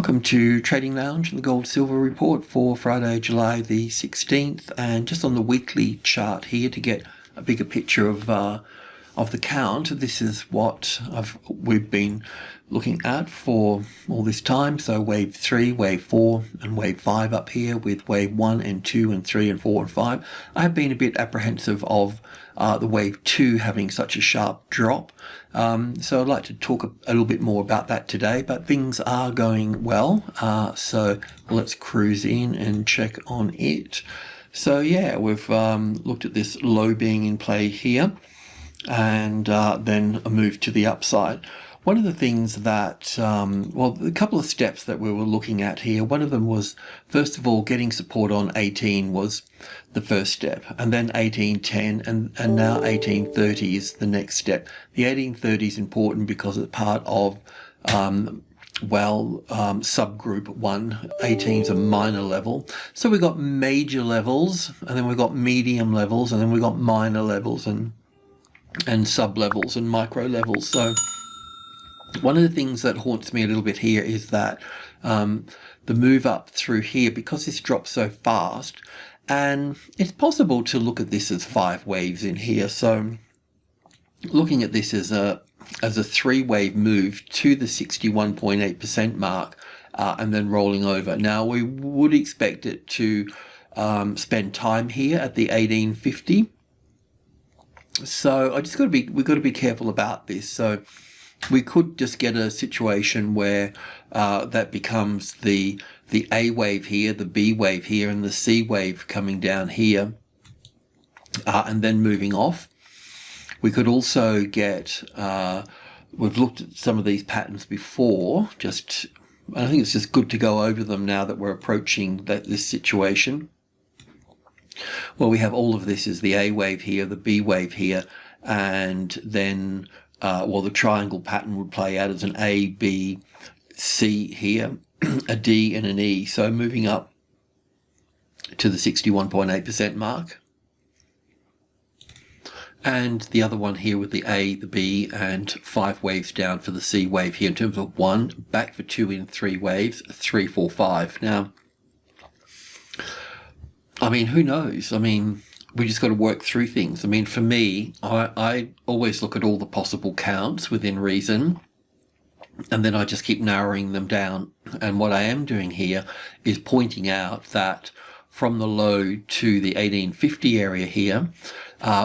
Welcome to Trading Lounge, the Gold Silver Report for Friday, July the 16th, and just on the weekly chart here to get a bigger picture of the count. This is what we've been looking at for all this time. So wave 3, wave 4 and wave 5 up here, with wave 1 and 2 and 3 and 4 and 5. I have been a bit apprehensive of the wave 2 having such a sharp drop. So I'd like to talk a little bit more about that today, but things are going well. So let's cruise in and check on it. So yeah, we've looked at this low being in play here, and then a move to the upside. One of the things that, well, a couple of steps that we were looking at here, one of them was, first of all, getting support on 18 was the first step, and then 1810, and now 1830 is the next step. The 1830 is important because it's part of, subgroup 1. 18 is a minor level. So we've got major levels, and then we've got medium levels, and then we've got minor levels, and sub levels and micro levels. So one of the things that haunts me a little bit here is that the move up through here, because this drops so fast, and it's possible to look at this as 5 waves in here. So looking at this as a 3-wave move to the 61.8% mark, and then rolling over. Now we would expect it to spend time here at the 1850. So we've got to be careful about this. So we could just get a situation where that becomes the A wave here, the B wave here, and the C wave coming down here, and then moving off. We could also get, we've looked at some of these patterns before, I think it's just good to go over them now that we're approaching this situation. Well, we have all of this as the A wave here, the B wave here, and then the triangle pattern would play out as an A, B, C here, a D and an E. So moving up to the 61.8% mark. And the other one here with the A, the B, and 5 waves down for the C wave here in terms of 1, back for 2 in 3 waves, 3, 4, 5. Now, I mean, who knows? I mean, we just got to work through things. I mean, for me, I always look at all the possible counts within reason, and then I just keep narrowing them down. And what I am doing here is pointing out that from the low to the 1850 area here,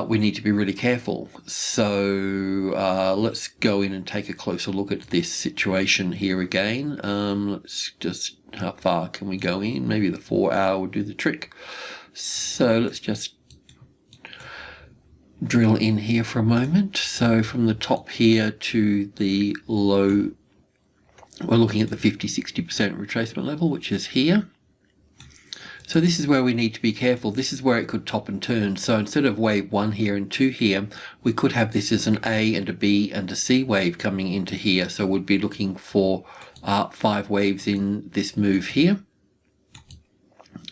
we need to be really careful. So let's go in and take a closer look at this situation here again. Let's just, how far can we go in? Maybe the 4 hour will do the trick. So let's just drill in here for a moment. So from the top here to the low, we're looking at the 50-60% retracement level, which is here. So this is where we need to be careful. This is where it could top and turn. So instead of wave 1 here and 2 here, we could have this as an A and a B and a C wave coming into here. So we'd be looking for 5 waves in this move here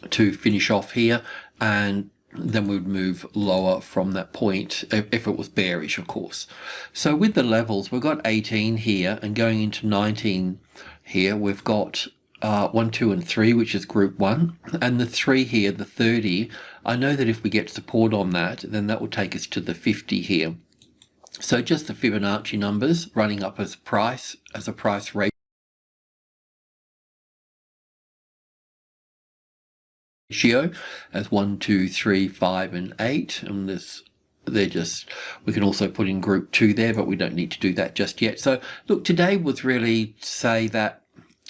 to finish off here, and then we would move lower from that point if it was bearish, of course. So with the levels, we've got 18 here, and going into 19 here, we've got 1, 2, and 3, which is group 1, and the 3 here, the 30. I know that if we get support on that, then that will take us to the 50 here. So just the Fibonacci numbers running up as a price ratio as 1, 2, 3, 5, and 8, and we can also put in group 2 there, but we don't need to do that just yet. So look, today was really to say that,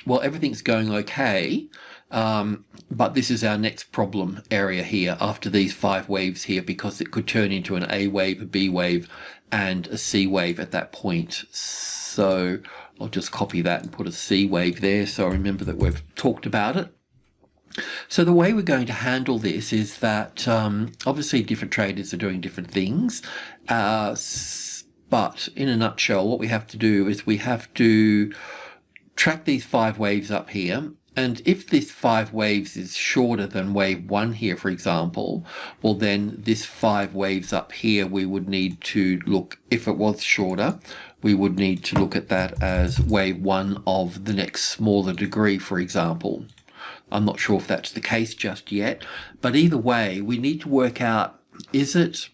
well, everything's going okay, but this is our next problem area here after these 5 waves here, because it could turn into an A wave, a B wave, and a C wave at that point. So I'll just copy that and put a C wave there, so remember that we've talked about it. So the way we're going to handle this is that obviously different traders are doing different things, but in a nutshell, what we have to do is we have to track these 5 waves up here, And if this 5 waves is shorter than wave 1 here, for example, well then this 5 waves up here, we would need to look, if it was shorter, we would need to look at that as wave 1 of the next smaller degree, for example. I'm not sure if that's the case just yet, but either way, we need to work out, is it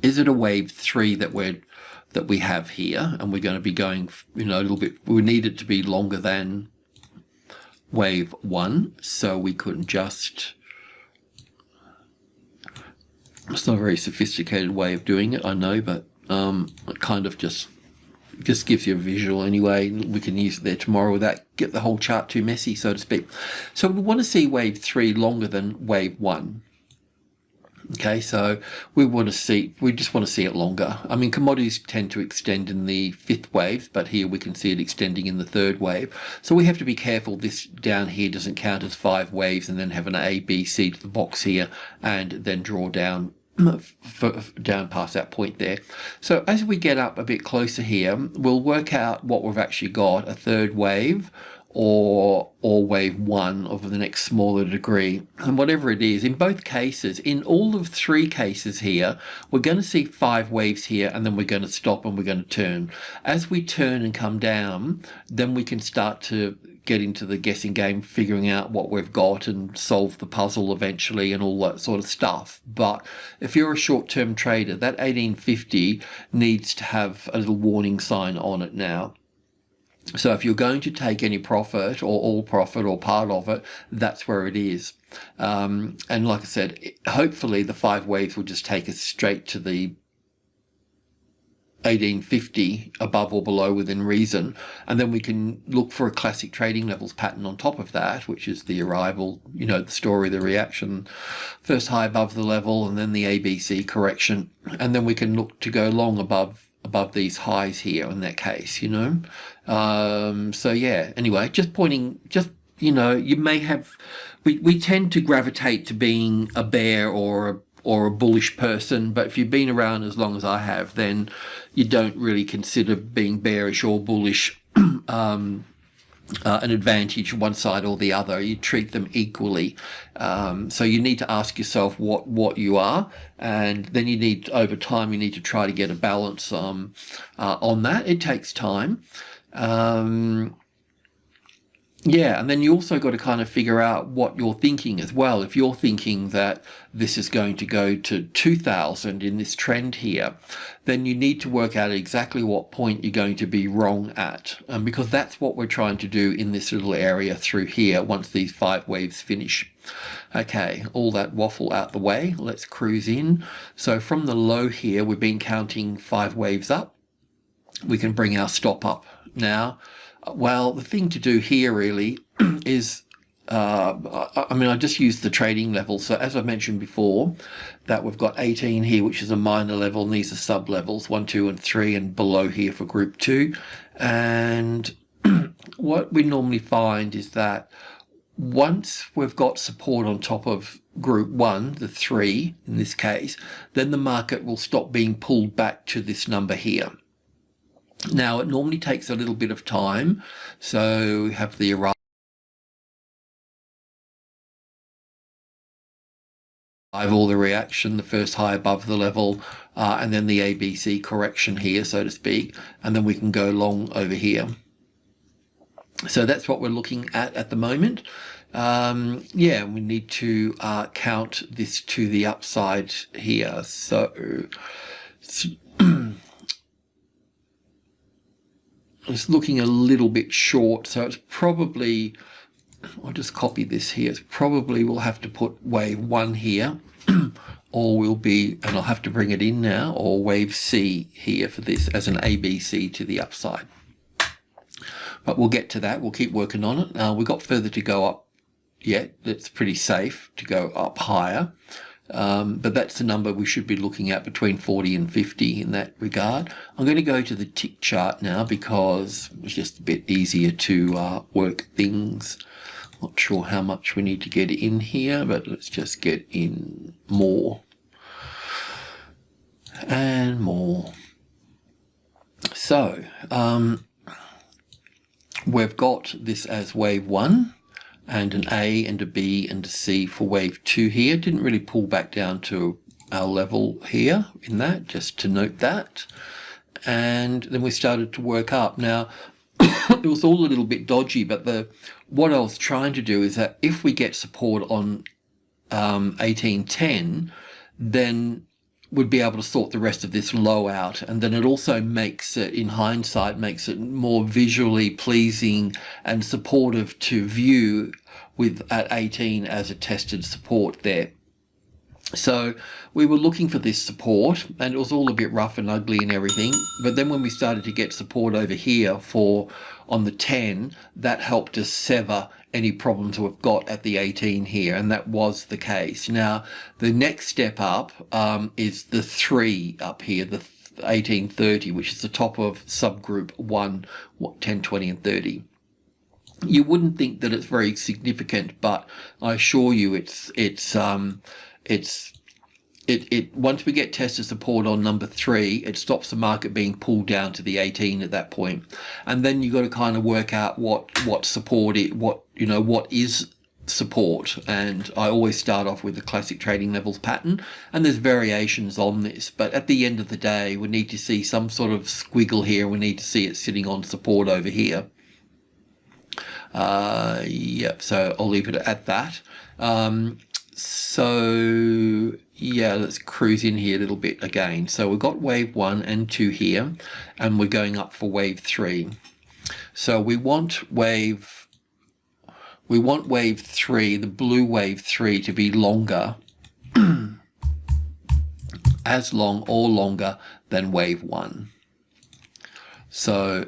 a wave 3 that we have here, and we're going to be going, you know, a little bit, we need it to be longer than wave 1, so we could just, it's not a very sophisticated way of doing it, I know, but it kind of just gives you a visual anyway. We can use it there tomorrow without get the whole chart too messy, so to speak. So we want to see wave 3 longer than wave 1. Okay, so we just want to see it longer. I mean, commodities tend to extend in the 5th wave, but here we can see it extending in the 3rd wave. So we have to be careful this down here doesn't count as 5 waves and then have an A, B, C to the box here and then draw down down past that point there. So as we get up a bit closer here, we'll work out what we've actually got, a 3rd wave or wave 1 of the next smaller degree, and whatever it is. In both cases, in all of 3 cases here, we're going to see 5 waves here, and then we're going to stop and we're going to turn. As we turn and come down, then we can start to get into the guessing game, figuring out what we've got and solve the puzzle eventually and all that sort of stuff. But if you're a short-term trader, that 1850 needs to have a little warning sign on it now. So if you're going to take any profit or all profit or part of it, that's where it is. And like I said, hopefully the 5 waves will just take us straight to the 1850 above or below within reason, and then we can look for a classic trading levels pattern on top of that, which is the arrival, you know, the story, the reaction, first high above the level and then the ABC correction, and then we can look to go long above these highs here in that case, you know. So yeah, anyway, just pointing, just, you know, you may have, we tend to gravitate to being a bear or a bullish person, but if you've been around as long as I have, then you don't really consider being bearish or bullish an advantage one side or the other. You treat them equally. So you need to ask yourself what you are, and then you need, over time, you need to try to get a balance on that. It takes time. Yeah, and then you also got to kind of figure out what you're thinking as well. If you're thinking that this is going to go to 2000 in this trend here, then you need to work out exactly what point you're going to be wrong at, because that's what we're trying to do in this little area through here once these 5 waves finish. Okay, all that waffle out the way, let's cruise in. So from the low here, we've been counting 5 waves up. We can bring our stop up now. Well, the thing to do here really is, I mean, I just used the trading level. So as I mentioned before, that we've got 18 here, which is a minor level, and these are sub levels 1, 2, and 3, and below here for group 2. And what we normally find is that once we've got support on top of group 1, the 3 in this case, then the market will stop being pulled back to this number here. Now, it normally takes a little bit of time, so we have the arrival, the reaction, the first high above the level, and then the ABC correction here, so to speak, and then we can go long over here. So that's what we're looking at the moment. Yeah, we need to count this to the upside here. So it's looking a little bit short, so it's probably, I'll just copy this here, it's probably we'll have to put wave 1 here, or we'll be, and I'll have to bring it in now, or wave C here for this as an ABC to the upside. But we'll get to that, we'll keep working on it. We've got further to go up yet, it's pretty safe to go up higher. But that's the number we should be looking at, between 40 and 50 in that regard. I'm going to go to the tick chart now because it's just a bit easier to work things. Not sure how much we need to get in here, but let's just get in more and more. So we've got this as wave 1. and an A and a B and a C for wave 2 here. Didn't really pull back down to our level here in that, just to note that. And then we started to work up. Now, it was all a little bit dodgy, but what I was trying to do is that if we get support on 1810, then we'd be able to sort the rest of this low out, and then it also makes it, in hindsight, makes it more visually pleasing and supportive to view with at 18 as a tested support there. So we were looking for this support, and it was all a bit rough and ugly and everything, but then when we started to get support over here on the 10, that helped us sever any problems we've got at the 18 here, and that was the case. Now the next step up is the 3 up here, the 1830, which is the top of subgroup 1, 10, 20 and 30. You wouldn't think that it's very significant, but I assure you once we get tested support on number 3, it stops the market being pulled down to the 18 at that point. And then you've got to kind of work out what support what is support. And I always start off with the classic trading levels pattern, and there's variations on this, but at the end of the day we need to see some sort of squiggle here. We need to see it sitting on support over here. Yep, so I'll leave it at that. So yeah, let's cruise in here a little bit again. So we've got wave 1 and 2 here, and we're going up for wave 3. So we want wave 3, the blue wave 3, to be longer, as long or longer than wave 1. So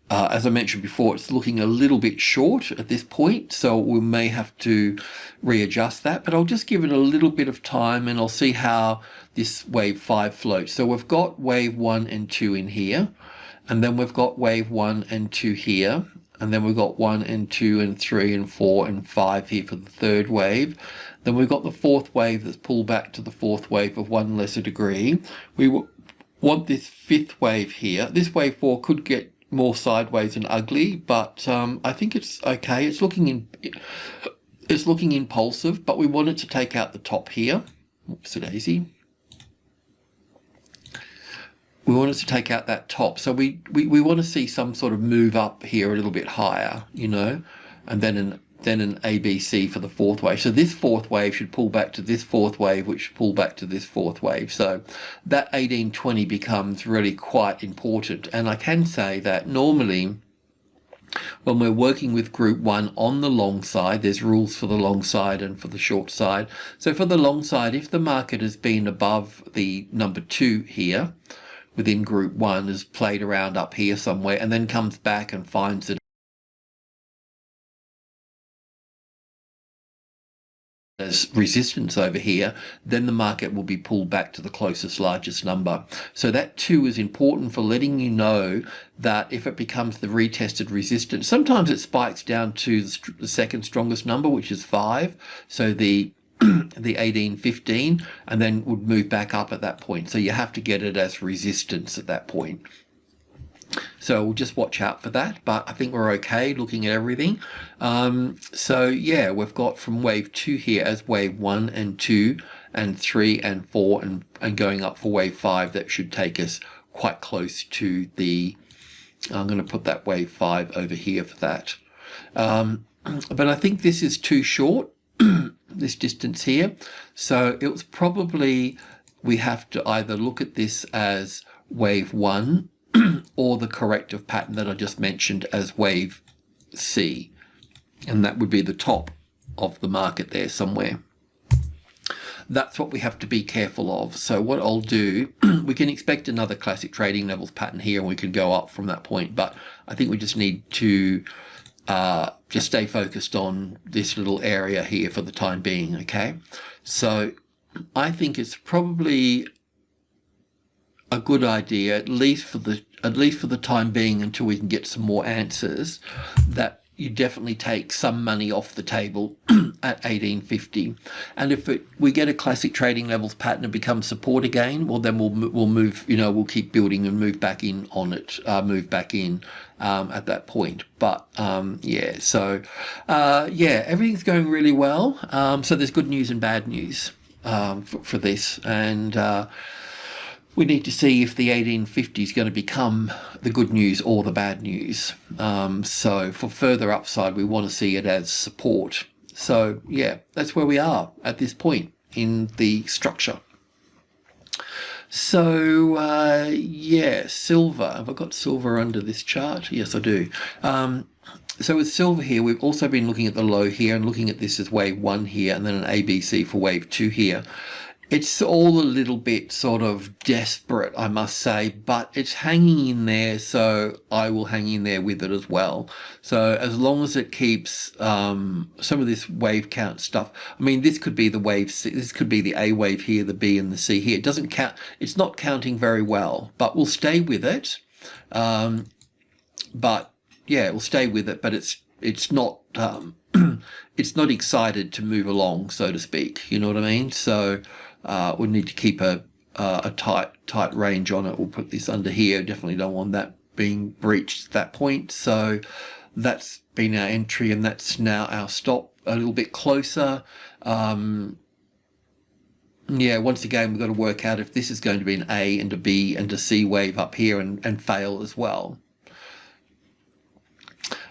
as I mentioned before, it's looking a little bit short at this point, so we may have to readjust that, but I'll just give it a little bit of time and I'll see how this wave 5 floats. So we've got wave 1 and 2 in here, and then we've got wave 1 and 2 here, and then we've got 1 and 2 and 3 and 4 and 5 here for the third wave. Then we've got the fourth wave that's pulled back to the fourth wave of 1 lesser degree. We want this fifth wave here. This wave 4 could get more sideways and ugly, but I think it's okay. It's looking impulsive, but we want it to take out the top here. Whoops, daisy. We want it to take out that top, so we want to see some sort of move up here a little bit higher, and then an ABC for the fourth wave. So this fourth wave should pull back to this fourth wave, which should pull back to this fourth wave. So that 1820 becomes really quite important. And I can say that normally when we're working with group 1 on the long side, there's rules for the long side and for the short side. So for the long side, if the market has been above the number 2 here within group 1, has played around up here somewhere and then comes back and finds it as resistance over here, then the market will be pulled back to the closest largest number. So that 2 is important for letting you know that if it becomes the retested resistance, sometimes it spikes down to the second strongest number, which is 5, so the 1815, and then would move back up at that point. So you have to get it as resistance at that point. So we'll just watch out for that, but I think we're okay looking at everything. So yeah, we've got from wave 2 here as wave 1 and 2 and 3 and 4 and going up for wave 5. That should take us quite close to the, I'm going to put that wave 5 over here for that. But I think this is too short, this distance here. So it was probably, we have to either look at this as wave 1 or the corrective pattern that I just mentioned as wave C, and that would be the top of the market there somewhere. That's what we have to be careful of. So what I'll do, we can expect another classic trading levels pattern here and we can go up from that point, but I think we just need to just stay focused on this little area here for the time being. Okay, so I think it's probably a good idea, at least for the time being, until we can get some more answers, that you definitely take some money off the table at 1850. And if we get a classic trading levels pattern and becomes support again, well, then we'll move, we'll keep building and move back in on it, move back in at that point. But yeah, so yeah, everything's going really well. So there's good news and bad news for this. And we need to see if the 1850 is going to become the good news or the bad news. So for further upside, we want to see it as support. So yeah, that's where we are at this point in the structure. So yeah, silver. Have I got silver under this chart? Yes, I do. So with silver here, we've also been looking at the low here and looking at this as wave 1 here and then an ABC for wave 2 here. It's all a little bit sort of desperate, I must say, but it's hanging in there, so I will hang in there with it as well. So as long as it keeps some of this wave count stuff, I mean, this could be the wave, this could be the A wave here, the B and the C here. It doesn't count, it's not counting very well, but we'll stay with it. But yeah, we'll stay with it, but it's not it's not excited to move along, so to speak. You know what I mean? So we need to keep a tight range on it. We'll put this under here. Definitely don't want that being breached at that point. So that's been our entry, and that's now our stop. A little bit closer. Yeah, once again, we've got to work out if this is going to be an A and a B and a C wave up here and fail as well.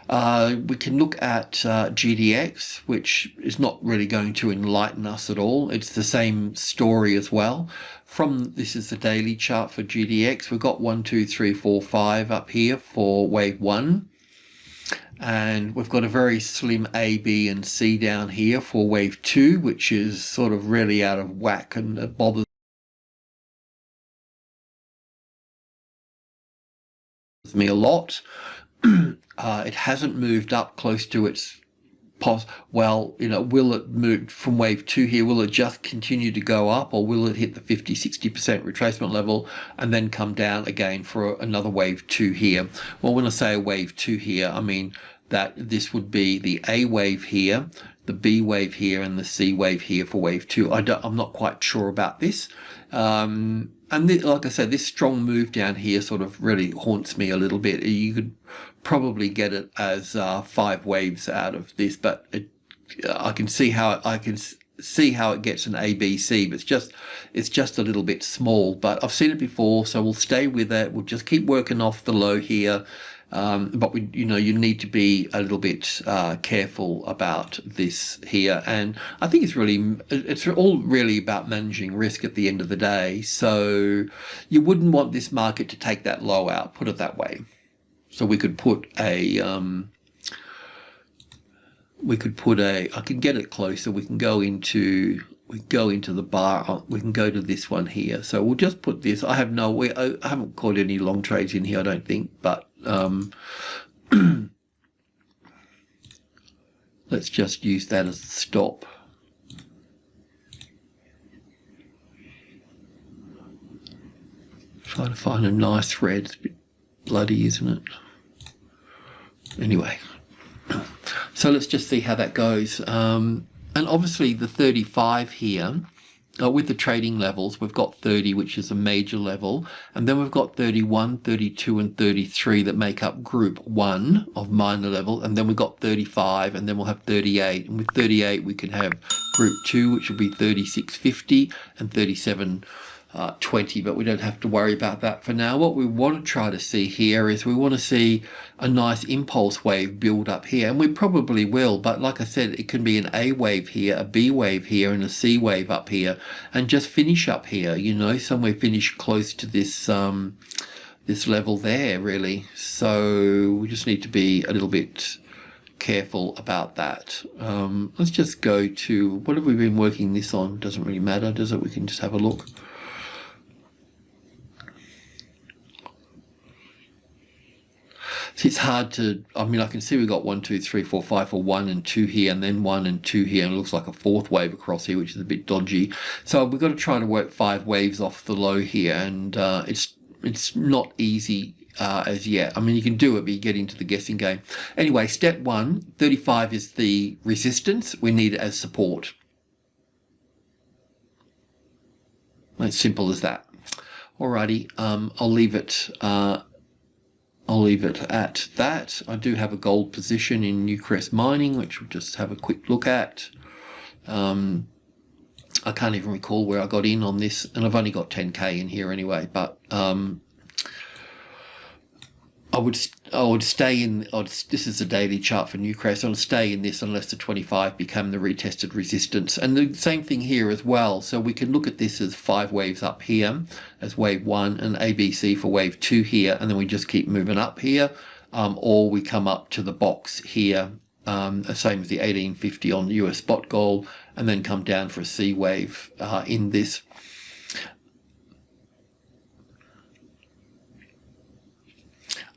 We can look at GDX, which is not really going to enlighten us at all. It's the same story as well. This is the daily chart for GDX. We've got 1, 2, 3, 4, 5 up here for wave 1. And we've got a very slim A, B and C down here for wave 2, which is sort of really out of whack and it bothers me a lot. It hasn't moved up close to its well, will it move from wave 2 here? Will it just continue to go up, or will it hit the 50-60% retracement level and then come down again for another wave 2 here? Well, when I say a wave 2 here, I mean that this would be the A wave here, the B wave here, and the C wave here for wave 2. I'm not quite sure about this. And like I said, this strong move down here sort of really haunts me a little bit. You could probably get it as 5 waves out of this, but I can see how it gets an ABC, but it's just a little bit small. But I've seen it before, so we'll stay with it. We'll just keep working off the low here. But you need to be a little bit careful about this here, and I think it's all really about managing risk at the end of the day. So you wouldn't want this market to take that low out, put it that way. So we could put I can get it closer. We can go into the bar. We can go to this one here. So we'll just put this. I haven't caught any long trades in here, I don't think, but let's just use that as a stop. Trying to find a nice red. It's a bit bloody, isn't it? Anyway, so let's just see how that goes. And obviously the 35 here, with the trading levels, we've got 30, which is a major level, and then we've got 31, 32, and 33 that make up group 1 of minor level, and then we've got 35, and then we'll have 38. And with 38, we can have group 2, which will be 36.50 and 37.20, but we don't have to worry about that for now. What we want to try to see here is we want to see a nice impulse wave build up here, and we probably will, but like I said, it can be an A wave here, a B wave here, and a C wave up here, and just finish up here, somewhere finish close to this this level there, really. So we just need to be a little bit careful about that. Let's just go to, what have we been working this on? Doesn't really matter, does it? We can just have a look. So it's hard to, I can see we've got 1, 2, 3, 4, 5 for 1 and 2 here, and then 1 and 2 here, and it looks like a 4th wave across here, which is a bit dodgy. So we've got to try to work 5 waves off the low here, and it's not easy as yet. I mean, you can do it, but you get into the guessing game. Anyway, step 1, 35 is the resistance. We need it as support. It's simple as that. Alrighty, I'll leave it at that. I do have a gold position in Newcrest Mining, which we'll just have a quick look at. I can't even recall where I got in on this, and I've only got 10k in here anyway, but I would stay in, this is a daily chart for Newcrest, I would stay in this unless the 25 became the retested resistance. And the same thing here as well. So we can look at this as 5 waves up here as wave 1 and ABC for wave 2 here, and then we just keep moving up here, or we come up to the box here, same as the 1850 on the US spot gold, and then come down for a C wave in this.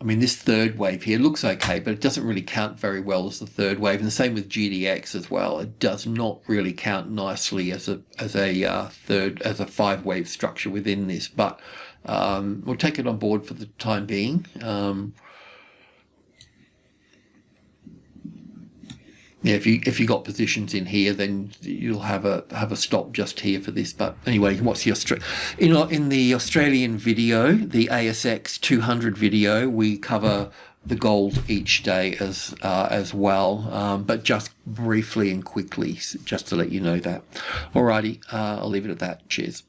I mean, this third wave here looks okay, but it doesn't really count very well as the third wave. And the same with GDX as well. It does not really count nicely as a 5-wave structure within this. But we'll take it on board for the time being. Yeah, if you got positions in here, then you'll have a stop just here for this. But anyway, what's the in the Australian video, the ASX 200 video, we cover the gold each day as well, but just briefly and quickly, just to let you know that. Alrighty, I'll leave it at that. Cheers.